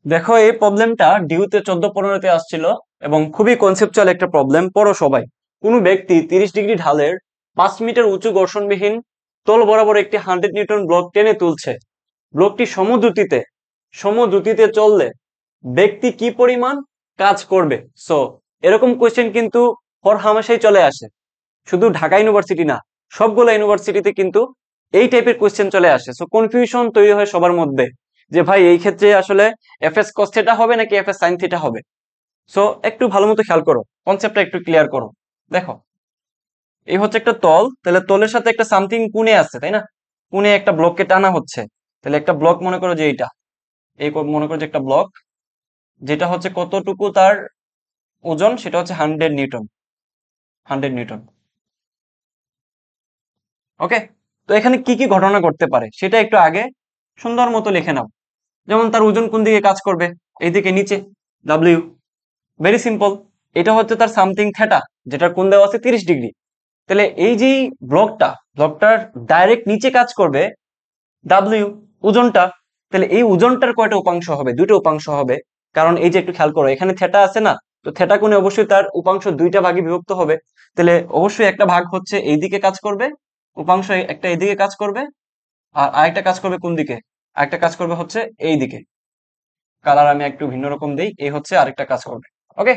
দেখো এই প্রবলেমটা ডিউতে 14-15-তে আসছিল এবং খুবই কনসেপচুয়াল একটা প্রবলেম। পড়ো সবাই। কোনো ব্যক্তি 30 ডিগ্রি ঢালের 5 মিটার উঁচু ঘর্ষণবিহীন তল বরাবর একটি 100 নিউটন ব্লক টেনে তুলছে। ব্লকটি সমদ্রুতিতে চললে ব্যক্তি কি পরিমাণ কাজ করবে? সো এরকম কোয়েশ্চেন কিন্তু হরহামেশাই চলে আসে। শুধু ঢাকা ইউনিভার্সিটি না, সবগুলো ইউনিভার্সিটিতে কিন্তু এই টাইপের কোয়েশ্চেন চলে আসে। সো কনফিউশন তৈরি হয় সবার মধ্যে যে ভাই এই ক্ষেত্রে আসলে এফএস কস থিটা হবে নাকি এফএস সাইন থিটা হবে। সো একটু ভালো মতো খেয়াল করো, কনসেপ্টটা একটু ক্লিয়ার করো। দেখো, এই হচ্ছে একটা তল, তাহলে তলের সাথে একটা সামথিং কোণে আছে, তাই না? কোণে একটা ব্লককে টানা হচ্ছে। তাহলে একটা ব্লক মনে করো যে এইটা, মনে করো যে একটা ব্লক, যেটা হচ্ছে কতটুকু তার ওজন, সেটা হচ্ছে 100 নিউটন। 100 নিউটন। ওকে। তো এখানে কি কি ঘটনা ঘটতে পারে সেটা একটু আগে সুন্দর মতো লিখে নাও। যেমন তার ওজন কোন দিকে কাজ করবে? এইদিকে, নিচে, ডাব্লিউ। Very simple. এটা হচ্ছে তার সামথিং থেটা, যেটার কোণ দেওয়া আছে 30 ডিগ্রি। তাহলে এই যে ব্লকটার ডাইরেক্ট নিচে কাজ করবে ডাব্লিউ, ওজনটা। তাহলে এই ওজনটার কয়টা উপাংশ হবে? দুটো উপাংশ হবে। কারণ এই যে একটু খেয়াল করো, এখানে থেটা আছে না, তো থেটা কোণে অবশ্যই তার উপাংশ দুইটা ভাগে বিভক্ত হবে। তাহলে অবশ্যই একটা ভাগ হচ্ছে এইদিকে কাজ করবে, উপাংশ একটা এইদিকে কাজ করবে, আর আরেকটা কাজ করবে কোন দিকে? আরেকটা কাজ করবে হচ্ছে এই দিকে। কালার আমি একটু ভিন্ন রকম দেই, এই হচ্ছে আরেকটা কাজ করবে। ওকে।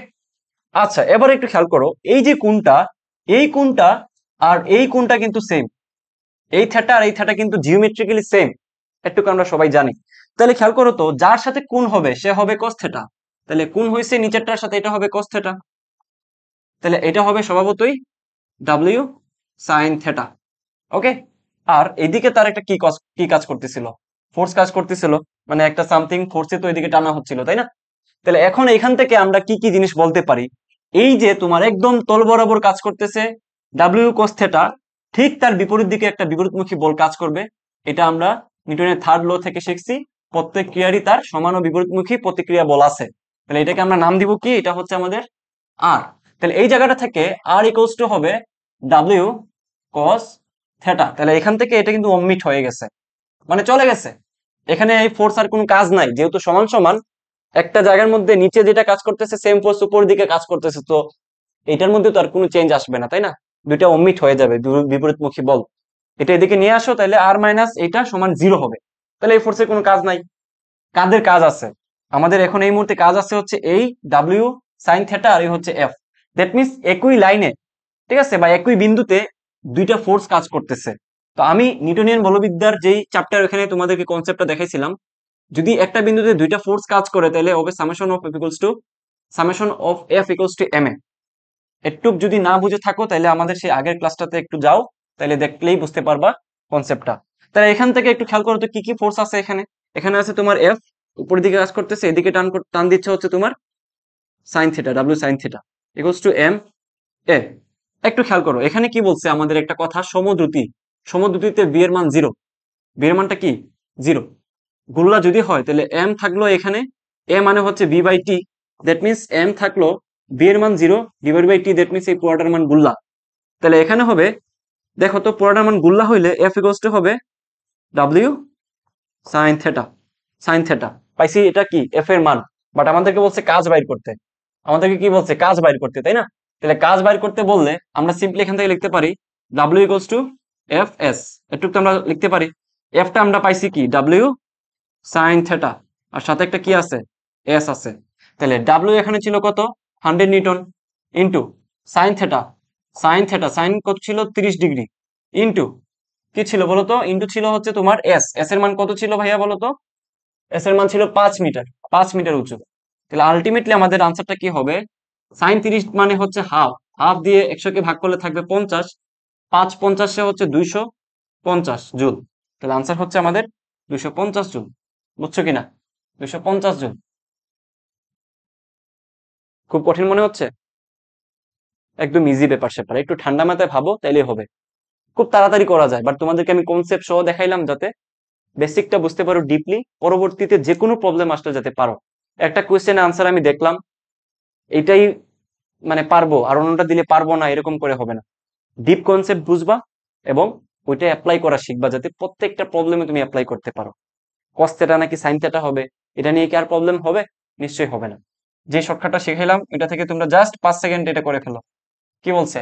আচ্ছা, এবার একটু খেয়াল করো, এই যে কোণটা, এই কোণটা আর এই কোণটা কিন্তু সেম। এই থেটা আর এই থেটা কিন্তু জিওমেট্রিক্যালি সেম, একটু আমরা সবাই জানি। তাহলে খেয়াল করো তো, যার সাথে কোণ হবে সে হবে কস থেটা। তাহলে কোণ হয়েছে নিচেরটার সাথে, এটা হবে কস থেটা। তাহলে এটা হবে স্বভাবতই ডাব্লিউ সাইন থেটা। ওকে। আর এদিকে তার একটা কি কাজ করতেছিল? ফোর্স কাজ করতেছিল, মানে একটা সামথিং ফোর্সে তো এদিকে টানা হচ্ছিল, তাই না? তাহলে এখন এখান থেকে আমরা কি কি জিনিস বলতে পারি? এই যে তোমার একদম তল বরাবর কাজ করতেছে ডাব্লিউ কস থেটা, ঠিক তার বিপরীত দিকে একটা বিপরীতমুখী বল কাজ করবে। এটা আমরা নিউটনের থার্ড ল থেকে শিখছি, প্রত্যেক ক্রিয়ারই তার সমান ও বিপরীতমুখী প্রতিক্রিয়া বল আছে। তাহলে এটাকে আমরা নাম দিব কি? এটা হচ্ছে আমাদের আর। তাহলে এই জায়গাটা থেকে আর ইকুয়ালস টু হবে ডাব্লিউ কস থেটা। তাহলে এখান থেকে এটা কিন্তু অমিট হয়ে গেছে, মানে চলে গেছে। এখানে এই ফোর্স আর কোনো কাজ নাই, যেহেতু সমান সমান একটা জায়গার মধ্যে নিচে যেটা কাজ করতেছে সেম ফোর্স উপর দিকে কাজ করতেছে, তো এটার মধ্যে তো আর কোনো চেঞ্জ আসবে না, তাই না? দুইটা অমিট হয়ে যাবে, বিপরীতমুখী বল। এটা এদিকে নিয়ে আসো, তাহলে আর মাইনাস এটা সমান 0 হবে। তাহলে এই ফোর্সের কোনো কাজ নাই। কাদের কাজ আছে? আমাদের এখন এই মুহূর্তে কাজ আছে হচ্ছে এই ডাব্লিউ সাইন থেটা, আর এই হচ্ছে এফ। দ্যাট মিনস একই লাইনে, ঠিক আছে, বা একই বিন্দুতে দুইটা ফোর্স কাজ করতেছে। তো আমি নিউটনিয়ান বলবিদ্যার যেই চ্যাপ্টার এখানে তোমাদেরকে কনসেপ্টটা দেখাইছিলাম, যদি একটা বিন্দুতে দুইটা ফোর্স কাজ করে তাহলে হবে summation of F equals to M A. একটু যদি না বুঝে থাকো তাহলে আমাদের সেই আগের ক্লাসটাতে একটু যাও, তাহলে দেখলেই বুঝতে পারবা কনসেপ্টটা। তাহলে এখান থেকে একটু খেয়াল করো তো কি কি ফোর্স আছে এখানে। এখানে আছে তোমার এফ, উপরের দিকে কাজ করতেছে, এদিকে টান দিচ্ছে হচ্ছে তোমার sine theta, W sine theta equals to M A. একটু খেয়াল করো এখানে কি বলছে আমাদের একটা কথা, সমদ্রুতিতে বি এর মান 0। বি এর মানটা কি? 0। গুল্লা যদি হয় তাহলে এম থাকলো এখানে, এ মানে হচ্ছে V by T. That means M থাকলো, বি এর মান 0, divide by T, that means এই পুরোটার মান গুল্লা। তাহলে এখানে হবে, দেখো তো, পুরোটার মান গুল্লা হইলে এফ ইকুয়ালস টু হবে W sign theta. Sine theta পাইছি, এটা কি এফ এর মান। বাট আমাদেরকে বলছে কাজ বাইর করতে, আমাদেরকে কি বলছে? কাজ বাইর করতে, তাই না? তাহলে কাজ বাইর করতে বললে আমরা সিম্পলি এখান থেকে লিখতে পারি W equals two F S. একটু তো আমরা লিখতে পারি, এফটা আমরা পাইছি কি? ডাব্লিউ সাইন থেটা, আর সাথে একটা কি আছে? এস আছে। তাহলে ডাব্লিউ এখানে ছিল কত? 100 newton. Into sine theta, sine কত ছিল? 30 ডিগ্রি। ইন্টু কি ছিল বলতো? ইন্টু ছিল হচ্ছে তোমার এস। এস এর মান কত ছিল ভাইয়া বলতো? এস এর মান ছিল 5 মিটার, 5 মিটার উঁচু। তাহলে আলটিমেটলি আমাদের আনসারটা কি হবে? সাইন 30 মানে হচ্ছে হাফ, হাফ দিয়ে 100 কে ভাগ করলে থাকবে 50, 5 50 হচ্ছে 250 জুল। তাহলে আনসার হচ্ছে আমাদের 250 জুল। বুঝছো কিনা? 250 জুল। খুব কঠিন মনে হচ্ছে? একদম ইজি ব্যাপার স্যাপার, একটু ঠান্ডা মাথায় ভাবো তাইলেই হবে। খুব তাড়াতাড়ি করা যায়, বাট তোমাদেরকে আমি কনসেপ্ট সহ দেখাইলাম যাতে বেসিকটা বুঝতে পারো ডিপলি, পরবর্তীতে যে কোনো প্রবলেম আসলে যাতে পারো। একটা কোয়েশ্চেন আনসার আমি দেখলাম, এটাই মানে পারবো আর অন্যটা দিলে পারবো না, এরকম করে হবে না। ডিপ কনসেপ্ট বুঝবা এবং ওইটা অ্যাপ্লাই করা শিখবা, যাতে প্রত্যেকটা প্রবলেমে তুমি অ্যাপ্লাই করতে পারো। কস থেটা নাকি সাইন থেটা হবে, এটা নিয়ে কি আর প্রবলেম হবে? নিশ্চয়ই হবে না। যে শর্টকাটটা শিখাইলাম এটা থেকে তোমরা জাস্ট 5 সেকেন্ড এটা করে ফেলো। কি বলছে?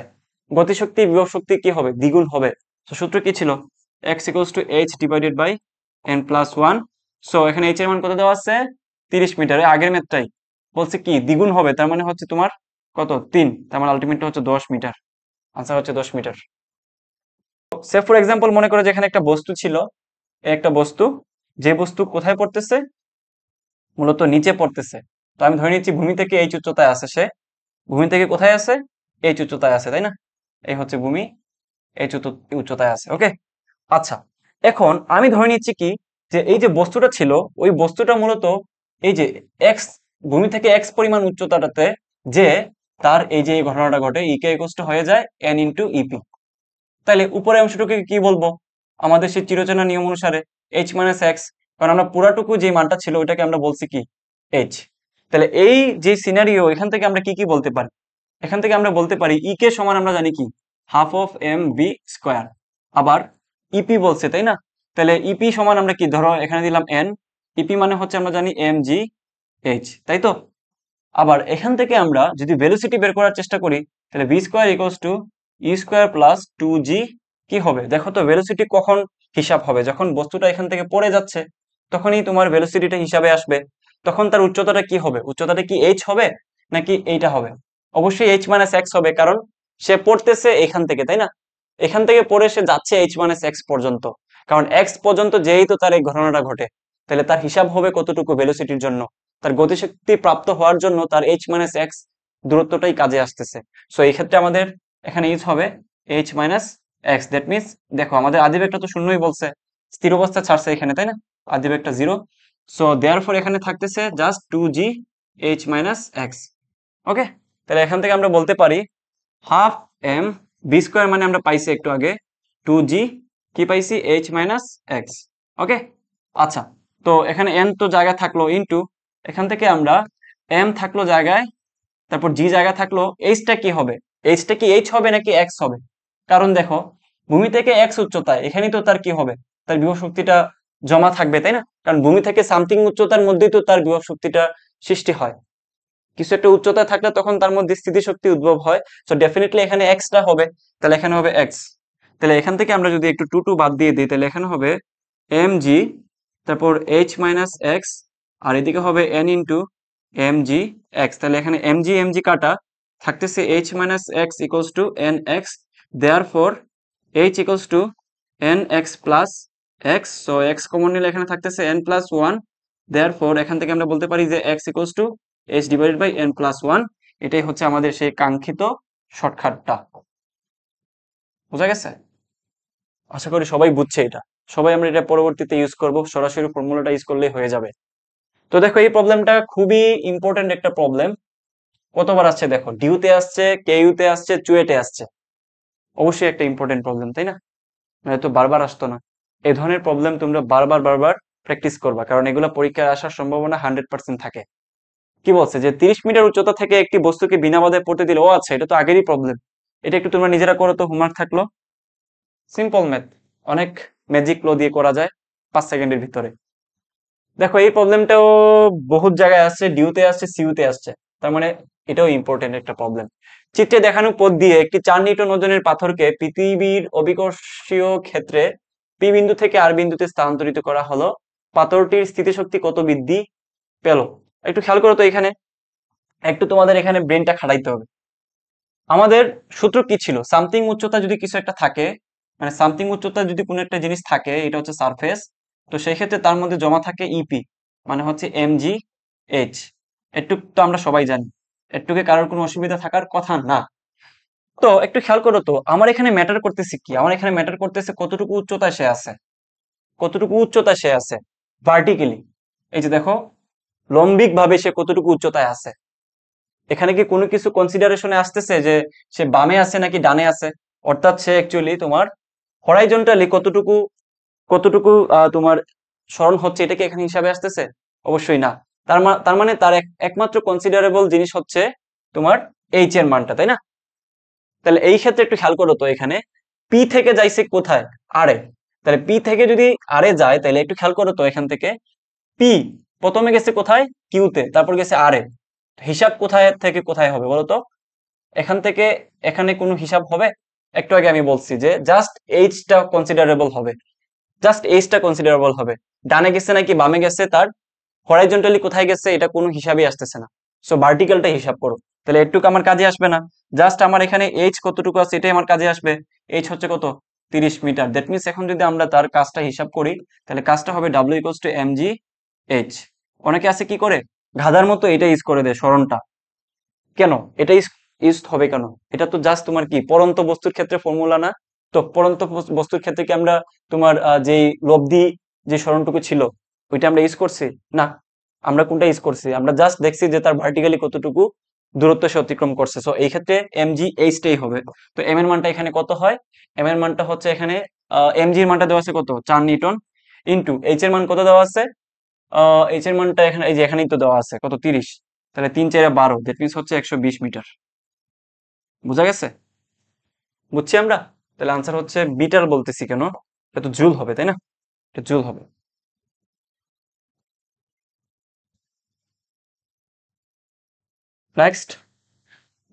গতিশক্তি বিভব শক্তি কি হবে? দ্বিগুণ হবে। তো সূত্র কি ছিল? x equals to h divided by n plus 1। So এখানে h এর মান কত দেওয়া আছে? 30 মিটার। আগের ম্যাথটাই বলছে কি দ্বিগুণ হবে, তার মানে হচ্ছে তোমার কত? 3, তার মানে আলটিমেটলি হচ্ছে 10 মিটার। আনসার হচ্ছে 10 মিটার। সে ফর এক্সাম্পল মনে করো যে এখানে একটা বস্তু ছিল, একটা বস্তু, যে বস্তু কোথায় পড়তেছে? মূলত নিচে পড়তেছে। তো আমি ধরে নিচ্ছি ভূমি থেকে এই উচ্চতায় আছে সে। ভূমি থেকে কোথায় আছে? এই উচ্চতায় আছে, তাই না? এই হচ্ছে ভূমি, এই উচ্চতায় আছে। ওকে, আচ্ছা। এখন আমি ধরে নিচ্ছি কি যে এই যে বস্তুটা ছিল, ওই বস্তুটা মূলত এই যে এক্স, ভূমি থেকে এক্স পরিমাণ উচ্চতাটাতে, যে তার এই যে এই ঘটনাটা ঘটে, ইকে ইকুয়ালস টু হয়ে যায় এন ইন্টু ইপি। তাহলে উপরের অংশটুকে কি বলবো? আমাদের সেই চিরচেনা নিয়ম অনুসারে এইচ মাইনাস এক্স, কারণ আমরা পুরাটুকু যে মানটা ছিল ওইটাকে আমরা বলছি কি এইচ। তাহলে এই যে সিনারিও, এখান থেকে আমরা কি কি বলতে পারি? এখান থেকে আমরা বলতে পারি ই কে সমান আমরা জানি কি half of M V square. আবার ইপি বলছে, তাই না? তাহলে ইপি সমান আমরা কি, ধরো এখানে দিলাম এন, ইপি মানে হচ্ছে আমরা জানি এম জি এইচ, তাই তো? আবার এখান থেকে আমরা যদি ভেলোসিটি বের করার চেষ্টা করি, তাহলে V square equals to E square plus 2g। কি হবে দেখো তো, ভেলোসিটি কখন হিসাব হবে? যখন বস্তুটা এখান থেকে পড়ে যাচ্ছে, তখনই তোমার ভেলোসিটিটা হিসাবে আসবে। তখন তার উচ্চতাটা কি হবে? উচ্চতাটা কি এইচ হবে নাকি এইটা হবে? অবশ্যই এইচ মাইনাস এক্স হবে, কারণ সে পড়তেছে এখান থেকে, তাই না? এখান থেকে পড়ে সে যাচ্ছে এইচ মাইনাস এক্স পর্যন্ত, কারণ এক্স পর্যন্ত যেই তো তার এই ঘটনাটা ঘটে। তাহলে তার হিসাব হবে কতটুকু ভেলোসিটির জন্য, তার গতিশক্তি প্রাপ্ত হওয়ার জন্য তার এইচ মাইনাস এক্স দূরত্বটাই কাজে আসতেছে। সো এই ক্ষেত্রে আমাদের এখানে এইচ হবে H minus x. That means দেখো আমাদের আদিবেগটা তো শূন্যই বলছে, স্থির অবস্থা ছাড়ছে এখানে, তাই না? আদিবেগটা 0। সো দেয়ারফর এখানে থাকতেছে just 2g H minus X. Okay, তাহলে এখান থেকে আমরা বলতে পারি হাফ এম বি স্কোয়ার, মানে আমরা পাইছি একটু আগে 2g, কি পাইছি? H minus X. ওকে, আচ্ছা। তো এখানে এন তো জায়গা থাকলো ইনটু, এখান থেকে আমরা এম থাকলো জায়গায়, তারপর জি জায়গা থাকলো, এইচটা কি হবে? এইচটা কি এইচ হবে নাকি এক্স হবে? কারণ দেখো ভূমি থেকে এক্স উচ্চতায়, এখানেই তো তার কি হবে? তার বিভব শক্তিটা জমা থাকবে, তাই না? কারণ ভূমি থেকে সামথিং উচ্চতার মধ্যেই তো তার বিভব শক্তিটা সৃষ্টি হয়। কিছু একটা উচ্চতায় থাকলে তখন তার মধ্যে স্থিতিশক্তি উদ্ভব হয়। সো ডেফিনেটলি এখানে এক্সটা হবে, তাহলে এখানে হবে এক্স। তাহলে এখান থেকে আমরা যদি একটু টু টু বাদ দিয়ে দিই, তাহলে এখানে হবে এম জি, তারপর এইচ মাইনাস এক্স, আর এদিকে হবে N into M G X. তাহলে এখানে এম জি কাটা থাকতেছে H minus X equals to N X. Therefore H equals to N X plus X. So X common নিলে এখানে থাকতেছে N plus one. Therefore এখান থেকে আমরা বলতে পারি যে X equals to H divided by N plus one. এটাই হচ্ছে আমাদের সেই কাঙ্ক্ষিত শর্টকাটটা। বোঝা গেছে? আশা করি সবাই বুঝছে এটা। সবাই আমরা এটা পরবর্তীতে ইউজ করব, সরাসরি ফর্মুলাটা ইউজ করলেই হয়ে যাবে। তো দেখো এই প্রবলেমটা খুবই ইম্পর্টেন্ট একটা প্রবলেম। কতবার আসছে দেখো, ডিউতে আসছে, কেইউতে আসছে, চুয়েটে আসছে। অবশ্যই একটা ইম্পর্টেন্ট প্রবলেম, তাই না? মানে তো বারবার আসতো না। এই ধরনের প্রবলেম তোমরা বারবার বারবার প্র্যাকটিস করবা, কারণ এগুলো পরীক্ষায় আসার সম্ভাবনা 100% থাকে। কি বলছে যে 30 মিটার উচ্চতা থেকে একটি বস্তুকে বিনা বাধায় পড়তে দিলে, ও আচ্ছা এটা তো আগেরই প্রবলেম। এটা একটু তোমরা নিজেরা করো তো, হোমওয়ার্ক থাকলো। সিম্পল ম্যাথ, অনেক ম্যাজিক ল দিয়ে করা যায় 5 সেকেন্ডের ভিতরে। দেখো এই প্রবলেমটাও বহুত জায়গায় আসছে, ডিউতে আসছে, সিইউতে আসছে। তার মানে এটাও ইম্পর্টেন্ট একটা প্রবলেম। চিত্রে দেখানো পথ দিয়ে একটি 4 নিউটন ওজনের পাথরকে পৃথিবীর অভিকর্ষীয় ক্ষেত্রে পি বিন্দু থেকে আর বিন্দুতে স্থানান্তরিত করা হলো। পাথরটির স্থিতিশক্তি কত বৃদ্ধি পেল? একটু খেয়াল করো তো, এখানে একটু তোমাদের এখানে ব্রেনটা খাটাইতে হবে। আমাদের সূত্র কি ছিল? সামথিং উচ্চতা যদি কিছু একটা থাকে, মানে সামথিং উচ্চতা যদি কোনো একটা জিনিস থাকে, এটা হচ্ছে সারফেস, তো সেই ক্ষেত্রে তার মধ্যে জমা থাকে ইপি, মানে হচ্ছে এম জি এইচ। এটুক তো আমরা সবাই জানি, এটুকে কারোর কোনো অসুবিধা থাকার কথা না। তো একটু খেয়াল করো তো, আমার এখানে ম্যাটার করতেছে কি? আমার এখানে ম্যাটার করতেছে কতটুকু উচ্চতায় সে আছে, কতটুকু উচ্চতায় সে আছে ভার্টিক্যালি। এই যে দেখো লম্বিক ভাবে সে কতটুকু উচ্চতায় আছে। এখানে কি কোনো কিছু কনসিডারেশনে আসতেছে যে সে বামে আছে নাকি ডানে আছে? অর্থাৎ সে অ্যাকচুয়ালি তোমার হরাইজন্টালি কতটুকু কতটুকু তোমার স্মরণ হচ্ছে, এটা কি এখানে হিসাবে আসতেছে? অবশ্যই না। তার মানে তার একমাত্র কনসিডারেবল জিনিস হচ্ছে তোমার এইচ এর মানটা, তাই না? তাহলে এই ক্ষেত্রে একটু খেয়াল করো তো, এখানে পি থেকে যাইছে কোথায়? আরে। তাহলে পি থেকে যদি আরে যায়, তাহলে একটু খেয়াল করো তো, এখান থেকে পি প্রথমে গেছে কোথায়, কিউতে, তারপর গেছে আর এ। হিসাব কোথায় থেকে কোথায় হবে বলতো? এখান থেকে এখানে কোনো হিসাব হবে? একটু আগে আমি বলছি যে জাস্ট এইচটা কনসিডারেবল হবে, জাস্ট এইচটা কনসিডারেবল হবে। ডানে গেছে নাকি বামে গেছে, তার হরাইজন্টালি কোথায় গেছে, এটা কোনো হিসাবই আসতেছে না। সো ভার্টিক্যালটা হিসাব করো, তাহলে এটুকু আমার কাজে আসবে না। জাস্ট আমার এখানে এইচ কতটুকু আছে এটাই আমার কাজে আসবে। এইচ হচ্ছে কত, 30 মিটার। দ্যাট মিনস এখন যদি আমরা তার কাজটা হিসাব করি, তাহলে কাজটা হবে W equals to M G H. অনেকে আছে কি করে, গাধার মতো এটা ইউজ করে দেয় সরণটা। কেন এটা ইউজ হবে কেন? এটা তো জাস্ট তোমার কি পরন্ত বস্তুর ক্ষেত্রে ফর্মুলা না? তো পরন্ত বস্তুর ক্ষেত্রে কি আমরা তোমার যেই লব্ধি যে সরণটুকু ছিল ওইটা আমরা ইউজ করছি না? আমরা কোনটা ইউজ করছি? আমরা জাস্ট দেখছি যে তার ভার্টিক্যালি কতটুকু দূরত্ব সে অতিক্রম করছে। সো এই ক্ষেত্রে এম জি এইচটাই হবে। তো এম এর মানটা এখানে কত হয়? এম এর মানটা হচ্ছে এখানে এম জি এর মানটা দেওয়া আছে কত, 4 নিউটন, ইন্টু এইচ এর মান কত দেওয়া আছে, এইচ এর মানটা এখানে এই যে এখানেই তো দেওয়া আছে কত, 30। তাহলে 3 4 12, দ্যাট মিনস হচ্ছে 120 মিটার। বুঝা গেছে? বুঝছি আমরা। তাহলে আনসার হচ্ছে বিটার বলতেছি কেন, এটা তো জুল হবে তাই না, এটা জুল হবে। নেক্সট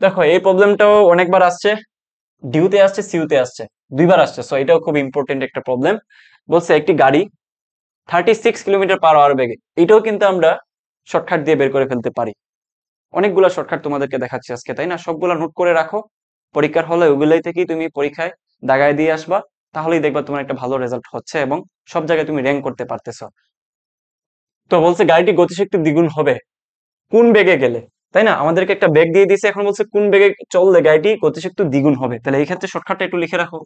দেখো, এই প্রবলেমটাও অনেকবার আসছে, ডিউতে আসছে, সিউতে আসছে, দুইবার আসছে। সো এটাও খুব ইম্পর্টেন্ট একটা প্রবলেম। বলছে একটি গাড়ি 36 কিলোমিটার পার আওয়ার বেগে, এটাও কিন্তু আমরা শর্টকাট দিয়ে বের করে ফেলতে পারি। অনেকগুলো শর্টকাট তোমাদেরকে দেখাচ্ছি আজকে, তাই না? সবগুলা নোট করে রাখো, পরীক্ষার হলে ওগুলাই থেকেই তুমি পরীক্ষায় দাগায় দিয়ে আসবা, তাহলেই দেখবা তোমার একটা ভালো রেজাল্ট হচ্ছে এবং সব জায়গায় তুমি র্যাঙ্ক করতে পারতেছো। তো বলছে গাড়িটি গতিশক্তি দ্বিগুণ হবে কোন বেগে গেলে, তাই না? আমাদেরকে একটা বেগ দিয়ে দিয়েছে, এখন বলছে কোন বেগে চললে গাড়িটি গতিশক্তি দ্বিগুণ হবে। তাহলে এই ক্ষেত্রে শর্টকাটটা একটু লিখে রাখো।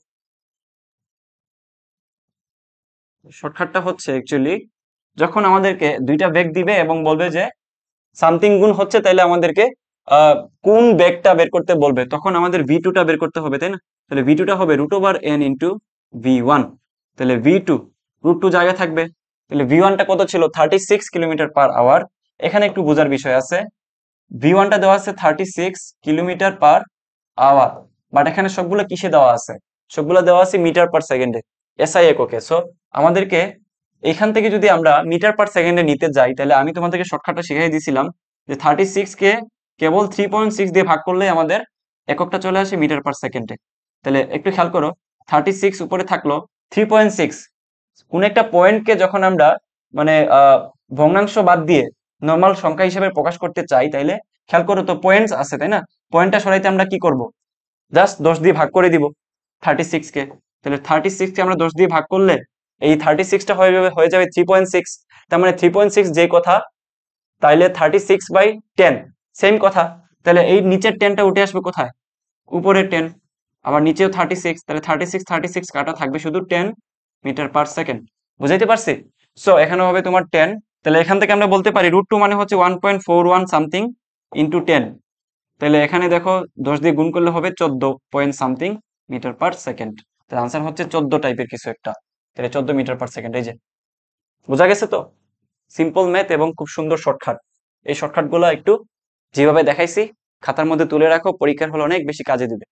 শর্টকাটটা হচ্ছে অ্যাকচুয়ালি, যখন আমাদেরকে দুইটা বেগ দিবে এবং বলবে যে সামথিং গুণ হচ্ছে, তাহলে আমাদেরকে আহ কোন বেগটা বের করতে বলবে, তখন আমাদের ভি টুটা বের করতে হবে, তাই না? তাহলে ভি টুটা হবে √n ইন্টু ভি ওয়ান। তাহলে ভি টু, √2 জায়গায় থাকবে। তাহলে ভি ওয়ানটা কত ছিল, 36 কিলোমিটার পার আওয়ার। এখানে একটু বোঝার বিষয় আছে, ভি ওয়ানটা দেওয়া আছে 36 কিলোমিটার পার আওয়ার, বাট এখানে সবগুলো কিসে দেওয়া আছে, সবগুলো দেওয়া আছে মিটার পার সেকেন্ডে, এসআই এককে। সো আমাদেরকে এখান থেকে যদি আমরা মিটার পার সেকেন্ডে নিতে যাই, তাহলে আমি তোমাদেরকে শর্টকাটটা শিখাই দিয়েছিলাম যে 36 কে কেবল 3.6 দিয়ে ভাগ করলে আমাদের এককটা চলে আসে মিটার পার সেকেন্ডে। তাহলে একটু খেয়াল করো, 36 উপরে থাকলো 3.6, কোন একটা পয়েন্টকে যখন আমরা মানে ভগ্নাংশ বাদ দিয়ে নর্মাল সংখ্যা হিসেবে প্রকাশ করতে চাই, তাইলে খেয়াল করো তো পয়েন্টস আছে তাই না? পয়েন্টটা সরাইতে আমরা কি করব, জাস্ট 10 দিয়ে ভাগ করে দিব 36 কে। তাহলে 36 কে আমরা 10 দিয়ে ভাগ করলে এই 36টা হয়ে যাবে 3.6। তার মানে 3.6 যে কথা, তাইলে 36/10 সেম কথা। তাহলে এই নিচের 10টা উঠে আসবে কোথায়, উপরের 10। আবার নিচেও 36, তাহলে 36 কাটা থাকবে শুধু 10 মিটার পার সেকেন্ড। বুঝাইতে পারছি? সো এখানে হবে তোমার 10। তাহলে এখান থেকে আমরা বলতে পারি √2 মানে হচ্ছে 1.41 সামথিং ইন্টু 10। তাহলে এখানে দেখো 10 দিয়ে গুণ করলে হবে 14 point something metre per second. তাহলে আনসার হচ্ছে 14 টাইপের কিছু একটা। তাহলে 14 মিটার পার সেকেন্ড। এই যে বোঝা গেছে তো, সিম্পল ম্যাথ এবং খুব সুন্দর শর্টকাট। এই শর্টকাট গুলো একটু যেভাবে দেখাইছি খাতার মধ্যে তুলে রাখো, পরীক্ষার হলে অনেক বেশি কাজে দিবে।